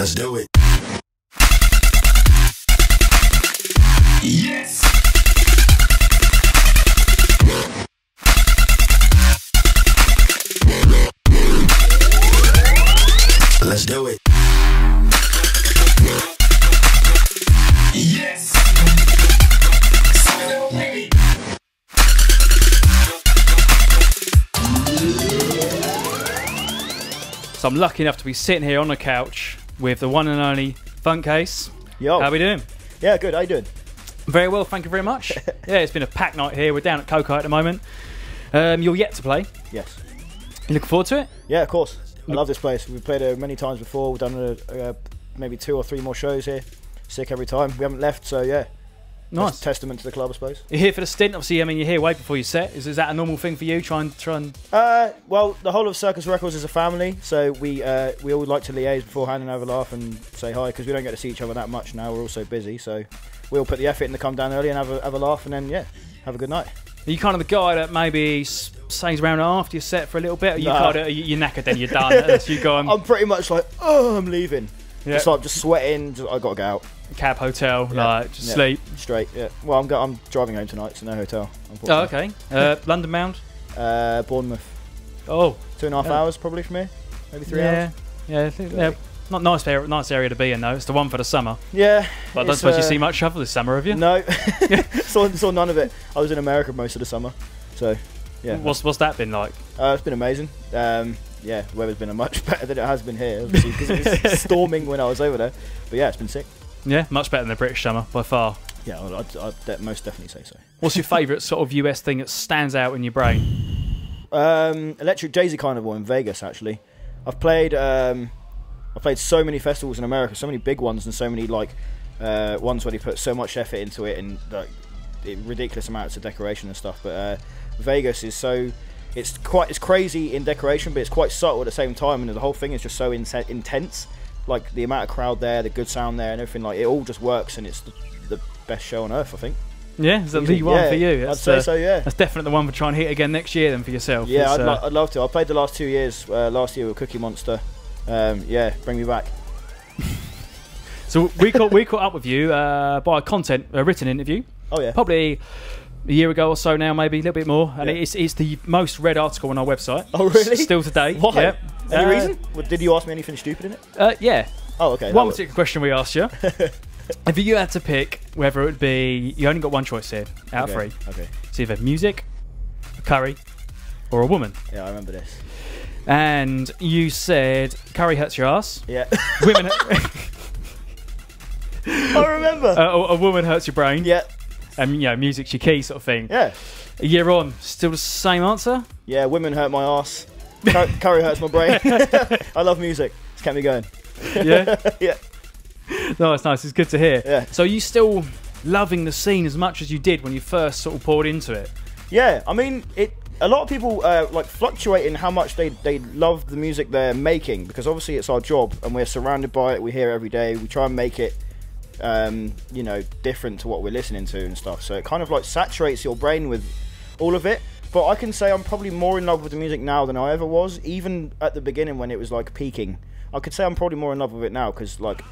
Let's do it. Yes. Let's do it. Yes. So I'm lucky enough to be sitting here on the couch with the one and only FuntCase. Yo. How are we doing? Yeah, good. How you doing? Very well, thank you very much. Yeah, it's been a packed night here. We're down at Coco at the moment. You're yet to play. Yes. You looking forward to it? Yeah, of course. I love this place. We've played it many times before. We've done maybe 2 or 3 more shows here. Sick every time. We haven't left, so yeah. Nice. That's a testament to the club, I suppose. You're here for the stint. Obviously, I mean, you're here way before you set. Is that a normal thing for you? Try and. Well, the whole of Circus Records is a family, so we all like to liaise beforehand and have a laugh and say hi, because we don't get to see each other that much now. We're all so busy, so we all put the effort in to come down early and have a laugh, and then yeah, have a good night. Are you kind of the guy that maybe stays around after your set for a little bit? Or you kind of you're knackered, then you're done. Unless you go. I'm pretty much like, oh, I'm leaving. Yeah. Just sweating. I gotta go out. Cab, hotel, like just sleep. Straight. Yeah. Well, I'm driving home tonight, so no hotel. Oh, okay. London bound. Bournemouth. Oh, 2.5 hours probably from here. Maybe 3 hours. Yeah. Not nice area to be in though. It's the one for the summer. Yeah. But I don't suppose you see much travel this summer, have you? No. saw none of it. I was in America most of the summer, so yeah. What's that been like? It's been amazing. Yeah, the weather's been much better than it has been here, obviously, because it was storming when I was over there. But yeah, it's been sick. Yeah, much better than the British summer by far. Yeah, I'd most definitely say so. What's your favourite sort of US thing that stands out in your brain? Electric Jay-Z Carnival in Vegas. Actually, I've played so many festivals in America, so many big ones, and so many like ones where they put so much effort into it and like ridiculous amounts of decoration and stuff. But Vegas is so. It's crazy in decoration, but it's quite subtle at the same time, and the whole thing is just so intense. Like the amount of crowd there, the good sound there, and everything. Like it all just works, and it's the best show on earth, I think. Yeah, it's the league one for you. I'd say so. Yeah, that's definitely the one for trying to hit again next year, then for yourself. Yeah, I'd love to. I played the last 2 years. Last year with Cookie Monster. Yeah, bring me back. So we caught up with you by a written interview. Oh yeah, probably a year ago or so now, maybe a little bit more, and it's the most read article on our website. Oh really? Still today. Why? Yeah. Any reason? Did you ask me anything stupid in it? Yeah. Oh okay. One particular question we asked you. If you had to pick whether it would be, you only got one choice here out of 3. Okay. It's either music, a curry, or a woman. Yeah, I remember this. And you said curry hurts your ass. Yeah. Women. I remember. A woman hurts your brain. Yeah. And music's your key sort of thing. Yeah. A year on, still the same answer? Yeah, women hurt my ass. Curry hurts my brain. I love music. It's kept me going. Yeah? Yeah. No, it's nice. It's good to hear. Yeah. So are you still loving the scene as much as you did when you first sort of poured into it? Yeah, I mean, a lot of people like fluctuate in how much they love the music they're making, because obviously it's our job and we're surrounded by it. We hear it every day. We try and make it different to what we're listening to and stuff, so it kind of like saturates your brain with all of it. But I can say I'm probably more in love with the music now than I ever was, even at the beginning when it was like peaking. I could say I'm probably more in love with it now, because like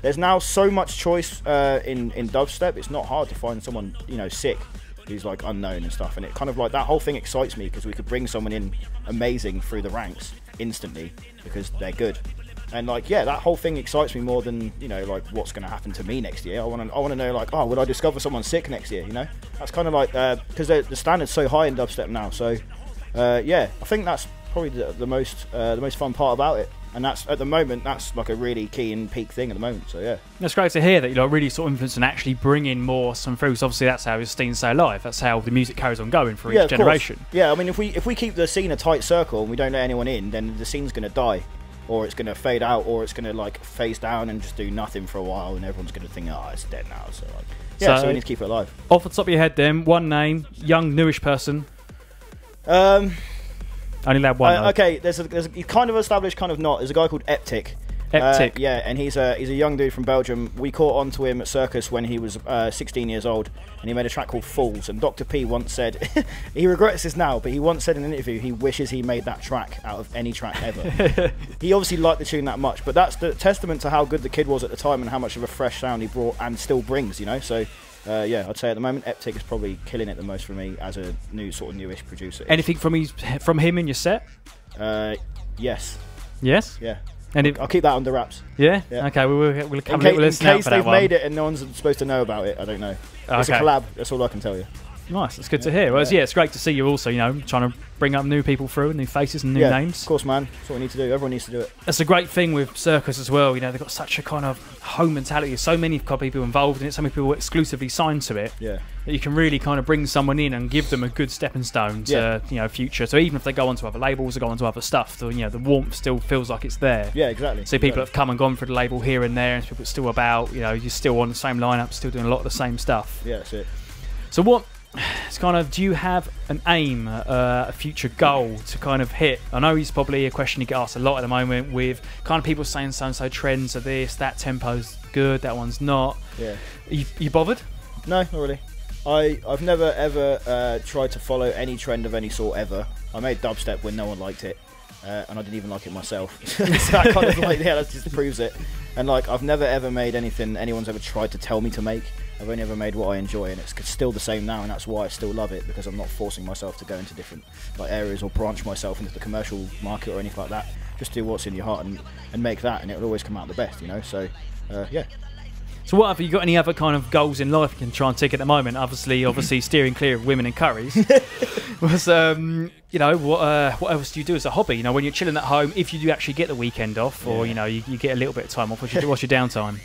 there's now so much choice in dubstep. It's not hard to find someone sick who's like unknown and stuff, and it kind of like that whole thing excites me, because we could bring someone in amazing through the ranks instantly because they're good. And like, yeah, that whole thing excites me more than like what's going to happen to me next year. I want to know like, oh, would I discover someone sick next year? That's kind of like because the standard's so high in dubstep now. So yeah, I think that's probably the most fun part about it. And that's at the moment, that's like a really key and peak thing at the moment. So yeah, it's great to hear that you're really sort of influenced and actually bringing more some through. So obviously that's how Steam stay alive. That's how the music carries on going for each generation. Course. Yeah, I mean, if we keep the scene a tight circle and we don't let anyone in, then the scene's going to die, or it's going to fade out, or it's going to like phase down and just do nothing for a while, and everyone's going to think, oh, it's dead now. So like, yeah, so we need to keep it alive. Off the top of your head, then, one name, young, newish person. Only allowed one. Okay, there's a kind of established, kind of not. There's a guy called Eptic. Eptic. Yeah, and he's a young dude from Belgium. We caught on to him at Circus when he was 16 years old, and he made a track called Fools. And Dr. P once said, he regrets this now, but he once said in an interview he wishes he made that track out of any track ever. He obviously liked the tune that much, but that's the testament to how good the kid was at the time and how much of a fresh sound he brought and still brings, you know. So yeah, I'd say at the moment Eptic is probably killing it the most for me as a newish producer. Anything from him in your set? Yes. Yes? Yeah. And I'll keep that under wraps. Yeah? Yeah. Okay, we'll have a little In listen out case for that they've one. made it and no one's supposed to know about it, I don't know. It's a Okay. collab, that's all I can tell you. Nice, that's good to hear. Well, yeah, it's great to see you also, you know, trying to bring up new people through, new faces and new names. Of course, man. That's what we need to do. Everyone needs to do it. That's a great thing with Circus as well. You know, they've got such a kind of home mentality. There's so many people involved in it, so many people exclusively signed to it. Yeah. That you can really kind of bring someone in and give them a good stepping stone to, you know, future. So even if they go onto other labels or go onto other stuff, you know, the warmth still feels like it's there. Yeah, exactly. So people have come and gone for the label here and there, and people are still about, you know, you're still on the same lineup, still doing a lot of the same stuff. Yeah, that's it. So what, it's kind of, do you have an aim, a future goal to kind of hit? I know it's probably a question you get asked a lot at the moment with kind of people saying so-and-so trends are this, that tempo's good, that one's not. Yeah. You bothered? No, not really. I've never ever tried to follow any trend of any sort ever. I made dubstep when no one liked it, and I didn't even like it myself. So that kind of like, yeah, that just proves it. And like, I've never ever made anything anyone's ever tried to tell me to make. I've only ever made what I enjoy, and it's still the same now, and that's why I still love it, because I'm not forcing myself to go into different like areas or branch myself into the commercial market or anything like that. Just do what's in your heart and make that, and it'll always come out the best, you know. So yeah. So what have you got? Any other kind of goals in life you can try and tick at the moment? Obviously steering clear of women and curries. Was you know, what else do you do as a hobby? You know, when you're chilling at home, if you do actually get the weekend off, or you know, you get a little bit of time off. What's your downtime?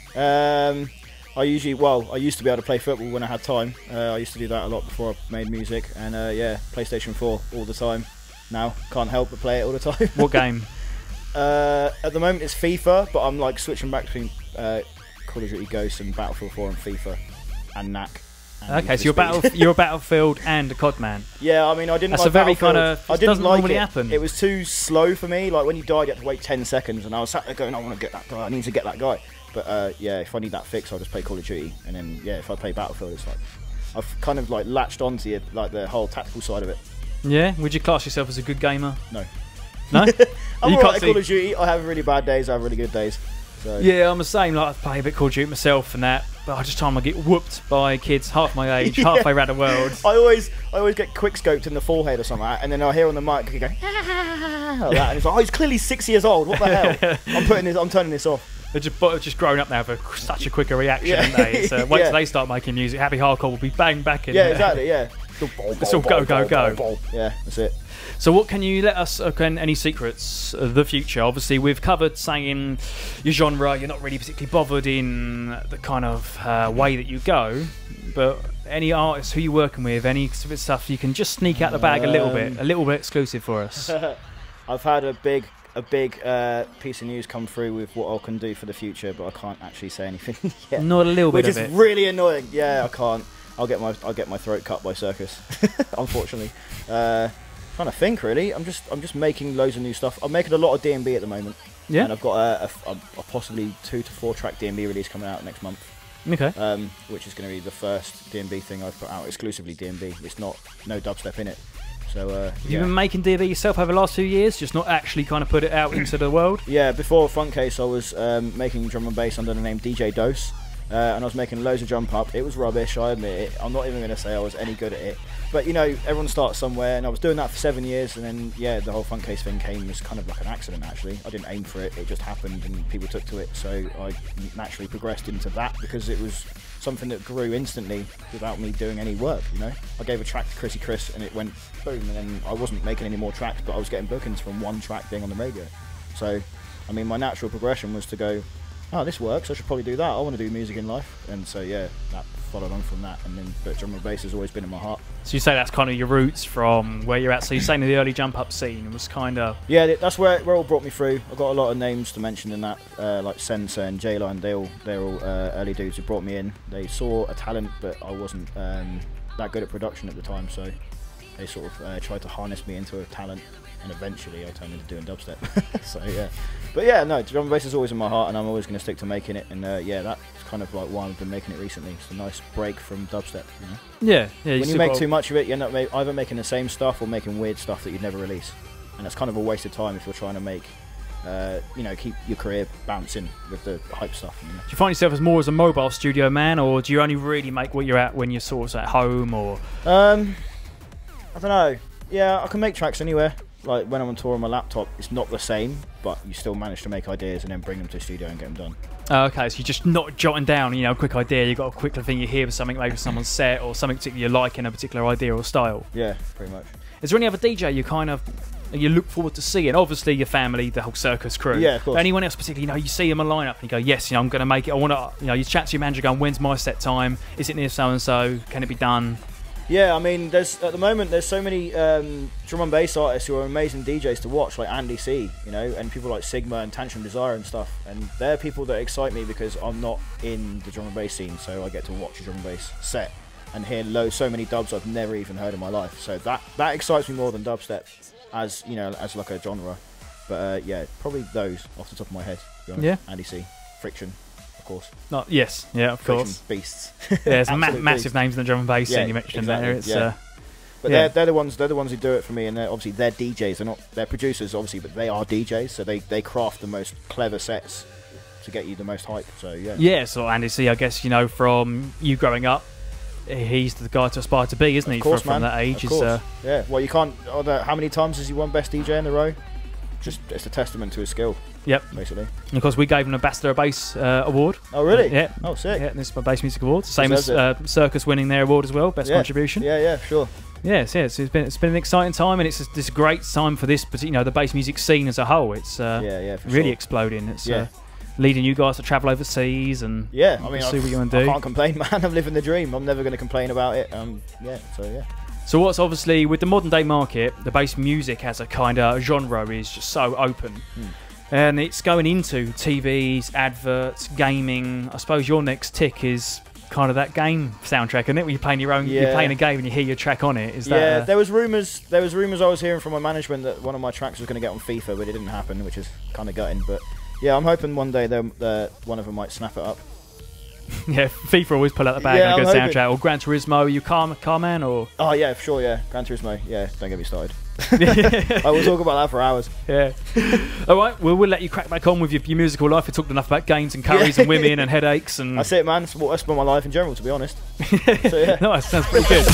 I used to be able to play football when I had time. I used to do that a lot before I made music, and yeah, PlayStation 4 all the time. Now can't help but play it all the time. What game? At the moment it's FIFA, but I'm like switching back between Call of Duty Ghosts and Battlefield 4 and FIFA and NAC. And okay, so you're a Battlefield and a COD man. Yeah, I mean, I didn't. That's like a very Battlefield. kind of. I didn't doesn't like normally it. happen. It was too slow for me. Like when you died, you had to wait 10 seconds, and I was sat there going, "I want to get that guy. I need to get that guy." But yeah, if I need that fix, I'll just play Call of Duty, and then yeah, if I play Battlefield, it's like I've kind of like latched onto it, like the whole tactical side of it. Yeah, would you class yourself as a good gamer? No. No. I'm alright at Call of Duty. I have really bad days. I have really good days. So. Yeah, I'm the same. Like I play a bit Call of Duty myself and that, but I just time I get whooped by kids half my age, halfway around the world. I always get quick scoped in the forehead or something, and then I hear on the mic he go like that, and it's like, oh, he's clearly 6 years old. What the hell? I'm turning this off. They're just grown up now for such a quicker reaction, aren't they? So wait till they start making music. Happy Hardcore will be bang back in. Yeah, exactly. Yeah. It's all go. Yeah, that's it. So what can you let us, any secrets of the future? Obviously we've covered saying your genre, you're not really particularly bothered in the kind of way that you go, but any artists who you're working with, any sort of stuff you can just sneak out the bag a little bit exclusive for us. I've had a big piece of news come through with what I can do for the future, but I can't actually say anything yet. Not a little bit of it. Which is really annoying. Yeah, I can't. I'll get my throat cut by Circus, unfortunately. Trying to think really. I'm just making loads of new stuff. I'm making a lot of D&B at the moment. Yeah. And I've got a possibly 2 to 4 track D&B release coming out next month. Okay. Which is going to be the first D&B thing I've put out exclusively D&B. It's no dubstep in it. So you've been making D&B yourself over the last few years, just not actually kind of put it out into the world. Yeah. Before FuntCase, I was making drum and bass under the name DJ Dose. And I was making loads of jump up. It was rubbish, I admit it. I'm not even going to say I was any good at it. But, you know, everyone starts somewhere, and I was doing that for 7 years, and then, yeah, the whole FuntCase thing came as kind of like an accident, actually. I didn't aim for it, it just happened, and people took to it, so I naturally progressed into that, because it was something that grew instantly without me doing any work, you know? I gave a track to Chrissy Chris, and it went boom, and then I wasn't making any more tracks, but I was getting bookings from one track being on the radio. So, I mean, my natural progression was to go, oh, this works, I should probably do that, I want to do music in life. And so, yeah, that followed on from that, and then but drum and bass has always been in my heart. So you say that's kind of your roots from where you're at, so you're saying the early jump up scene was kind of... Yeah, that's where it all brought me through. I've got a lot of names to mention in that, like Sensor and J-Line, they're all early dudes who brought me in. They saw a talent, but I wasn't that good at production at the time, so they sort of tried to harness me into a talent, and eventually I turned into doing dubstep. So yeah, but yeah, no, drum and bass is always in my heart, and I'm always going to stick to making it. And yeah, that's kind of like why I've been making it recently. It's a nice break from dubstep, you know? Yeah, yeah. When you make too much of it, you end up either making the same stuff or making weird stuff that you'd never release, and that's kind of a waste of time if you're trying to make, you know, keep your career bouncing with the hype stuff. You know? Do you find yourself as a mobile studio man, or do you only really make what you're at when you're sort of at home, or? I don't know. Yeah, I can make tracks anywhere. Like when I'm on tour on my laptop, it's not the same, but you still manage to make ideas and then bring them to the studio and get them done. Okay, so you're just not jotting down, you know, a quick idea. You've got a quick thing you hear with something, maybe someone's set or something particular you like in a particular idea or style. Yeah, pretty much. Is there any other DJ you look forward to seeing? Obviously, your family, the whole circus crew. Yeah, of course. But anyone else particularly, you know, you see them on lineup and you go, yes, you know, I'm going to make it. I want to, you know, you chat to your manager going, when's my set time? Is it near so and so? Can it be done? Yeah, I mean, at the moment there's so many drum and bass artists who are amazing DJs to watch, like Andy C, you know, and people like Sigma and Tantrum Desire and stuff. And they're people that excite me because I'm not in the drum and bass scene, so I get to watch a drum and bass set and hear so many dubs I've never even heard in my life. So that excites me more than dubstep, as you know, as like a genre. But yeah, probably those off the top of my head. To be honest. Yeah. Andy C, Friction, of course. Yes, yeah, of Friction course. Beasts. Yeah, there's Absolute massive beasts. names in the drum and bass scene you mentioned exactly, there. It's yeah. But yeah. they're the ones who do it for me, and obviously they're DJs. They're producers, obviously, but they are DJs, so they craft the most clever sets to get you the most hype. So yeah. Yeah, so Andy C, I guess, you know, from you growing up, he's the guy to aspire to be, isn't he? Of course, from man. that age. Of course. Yeah. Well, you can't. How many times has he won Best DJ in a row? Just it's a testament to his skill. Yep. Basically. And of course, we gave him a Ambassador Bass award. Oh really? Yeah. Oh sick. Yeah, this is my Bass Music Award. Same Deserves as Circus winning their award as well, Best Contribution. Yeah, sure. Yes, yes. It's been an exciting time, and it's this great time for this, you know, the bass music scene as a whole. It's for really sure. exploding. It's leading you guys to travel overseas and yeah. I mean, see what you want to do. I can't complain, man. I'm living the dream. I'm never going to complain about it. Yeah. So yeah. So what's obviously with the modern day market, the bass music as a kind of genre is just so open. And it's going into TVs, adverts, gaming. I suppose your next tick is kind of that game soundtrack, isn't it? Where you're playing your own, you're playing a game and you hear your track on it. Is that? Yeah, there was rumours I was hearing from my management that one of my tracks was going to get on FIFA, but it didn't happen, which is kind of gutting. But yeah, I'm hoping one day one of them might snap it up. Yeah, FIFA always pull out the bag on a good soundtrack. Or Gran Turismo, you car man, or? Oh yeah, for sure, yeah. Gran Turismo, yeah, don't get me started. I will talk about that for hours. Yeah. All right, well, we'll let you crack back on with your musical life. We talked enough about games and curries and women and headaches. And that's it, man. That's my life in general, to be honest. So yeah. Nice, sounds pretty good.